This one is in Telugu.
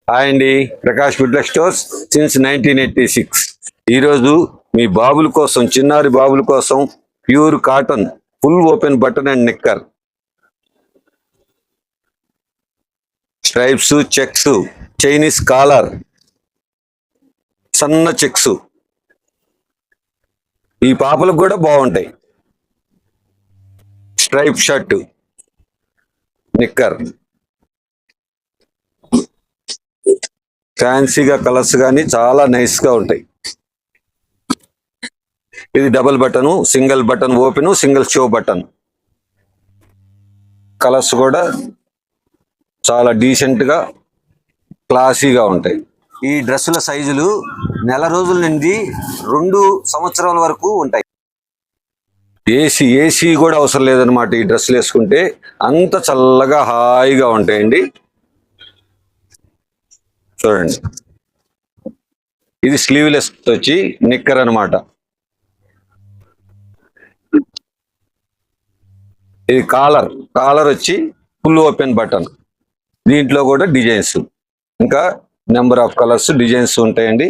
హాయ్ అండి, ప్రకాష్ ఫుడ్లెక్ స్టోర్స్ సిన్స్ 1986. ఈరోజు మీ బాబుల కోసం, చిన్నారి బాబుల కోసం pure cotton full open button and knicker stripes, checks, Chinese collar, సన్న చెక్స్ ఈ పాపలకు కూడా బాగుంటాయి. స్ట్రైప్ షర్ట్, నిక్కర్, ఫ్యాన్సీగా కలర్స్ కానీ చాలా నైస్ గా ఉంటాయి. ఇది double button, single button open, single show button. Colours కూడా చాలా డీసెంట్ గా, క్లాసీగా ఉంటాయి. ఈ డ్రెస్సుల సైజులు నెల రోజుల నుండి 2 సంవత్సరాల వరకు ఉంటాయి. ఏసీ కూడా అవసరం లేదనమాట. ఈ డ్రెస్సులు వేసుకుంటే అంత చల్లగా హాయిగా ఉంటాయండి. చూడండి, ఇది స్లీవ్లెస్ వచ్చి నిక్కర్ అనమాట. ఇది కాలర్ వచ్చి ఫుల్ ఓపెన్ బటన్. దీంట్లో కూడా డిజైన్స్, ఇంకా నెంబర్ ఆఫ్ కలర్స్, డిజైన్స్ ఉంటాయండి.